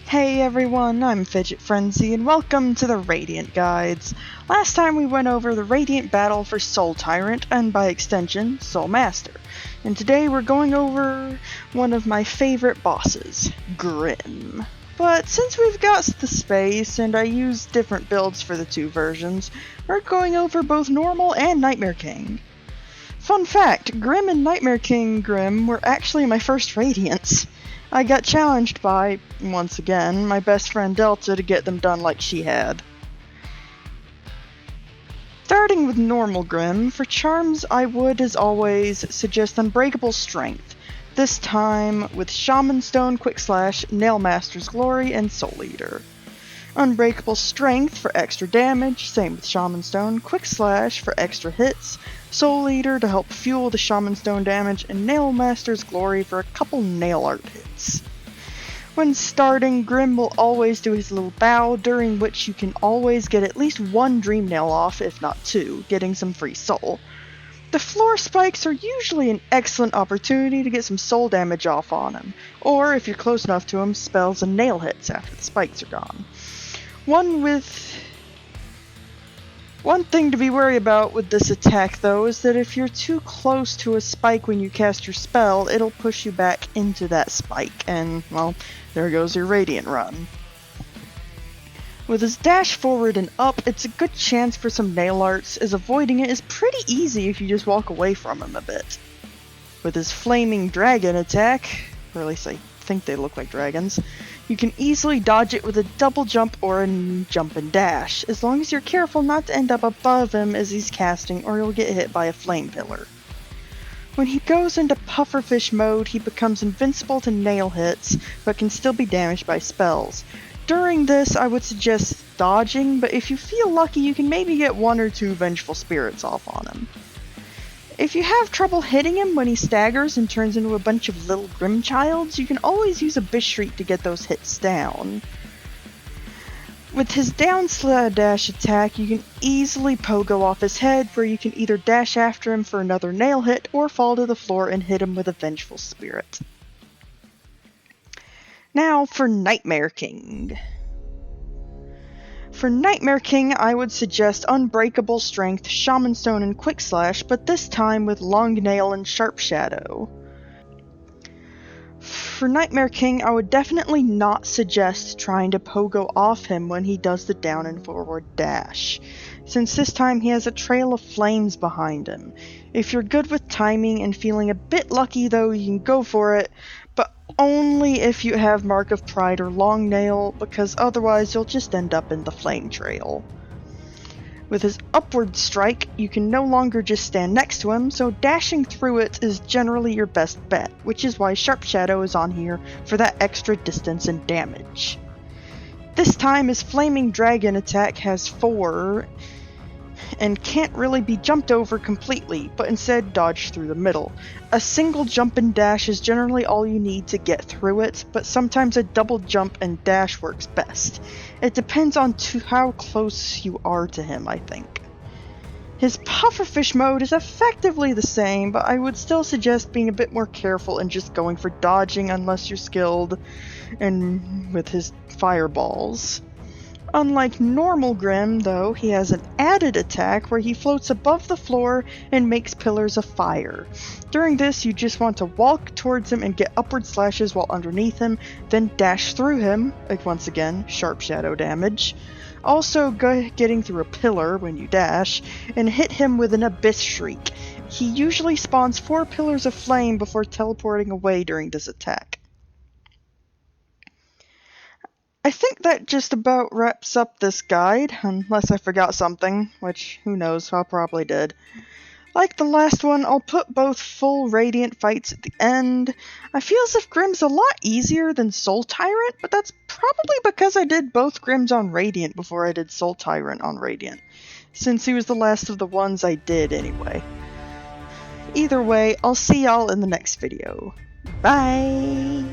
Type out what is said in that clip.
Hey everyone, I'm Fidget Frenzy, and welcome to the Radiant Guides. Last time we went over the Radiant battle for Soul Tyrant, and by extension, Soul Master. And today we're going over one of my favorite bosses, Grimm. But since we've got the space, and I used different builds for the two versions, we're going over both Normal and Nightmare King. Fun fact, Grimm and Nightmare King Grimm were actually my first Radiants. I got challenged by, once again, my best friend Delta to get them done like she had. Starting with Normal Grimm, for charms I would, as always, suggest Unbreakable Strength, this time with Shaman Stone, Quick Slash, Nailmaster's Glory, and Soul Eater. Unbreakable Strength for extra damage, same with Shaman Stone, Quick Slash for extra hits, Soul Eater to help fuel the Shaman Stone damage, and Nailmaster's Glory for a couple nail art hits. When starting, Grimm will always do his little bow, during which you can always get at least one dream nail off, if not two, getting some free soul. The floor spikes are usually an excellent opportunity to get some soul damage off on him, or if you're close enough to him, spells and nail hits after the spikes are gone. One thing to be worried about with this attack, though, is that if you're too close to a spike when you cast your spell, it'll push you back into that spike, and, well, there goes your Radiant run. With his dash forward and up, it's a good chance for some nail arts, as avoiding it is pretty easy if you just walk away from him a bit. With his Flaming Dragon attack, or at least I think they look like dragons, you can easily dodge it with a double jump or a jump and dash, as long as you're careful not to end up above him as he's casting, or you'll get hit by a flame pillar. When he goes into pufferfish mode, he becomes invincible to nail hits, but can still be damaged by spells. During this, I would suggest dodging, but if you feel lucky, you can maybe get one or two vengeful spirits off on him. If you have trouble hitting him when he staggers and turns into a bunch of little Grimmchilds, you can always use a Bishriek to get those hits down. With his down dash attack, you can easily pogo off his head, where you can either dash after him for another nail hit, or fall to the floor and hit him with a vengeful spirit. Now for Nightmare King. For Nightmare King, I would suggest Unbreakable Strength, Shaman Stone, and Quick Slash, but this time with Long Nail and Sharp Shadow. For Nightmare King, I would definitely not suggest trying to pogo off him when he does the down and forward dash, since this time he has a trail of flames behind him. If you're good with timing and feeling a bit lucky, though, you can go for it, but only if you have Mark of Pride or Long Nail, because otherwise you'll just end up in the flame trail. With his upward strike, you can no longer just stand next to him, so dashing through it is generally your best bet, which is why Sharp Shadow is on here for that extra distance and damage. This time his Flaming Dragon attack has 4, and can't really be jumped over completely, but instead dodge through the middle. A single jump and dash is generally all you need to get through it, but sometimes a double jump and dash works best. It depends on how close you are to him, I think. His pufferfish mode is effectively the same, but I would still suggest being a bit more careful and just going for dodging unless you're skilled and with his fireballs. Unlike Normal Grimm, though, he has an added attack where he floats above the floor and makes pillars of fire. During this, you just want to walk towards him and get upward slashes while underneath him, then dash through him, like once again, Sharp Shadow damage. Also getting through a pillar when you dash, and hit him with an Abyss Shriek. He usually spawns 4 pillars of flame before teleporting away during this attack. I think that just about wraps up this guide, unless I forgot something, which, who knows, I probably did. Like the last one, I'll put both full Radiant fights at the end. I feel as if Grimm's a lot easier than Soul Tyrant, but that's probably because I did both Grimms on Radiant before I did Soul Tyrant on Radiant, since he was the last of the ones I did anyway. Either way, I'll see y'all in the next video. Bye!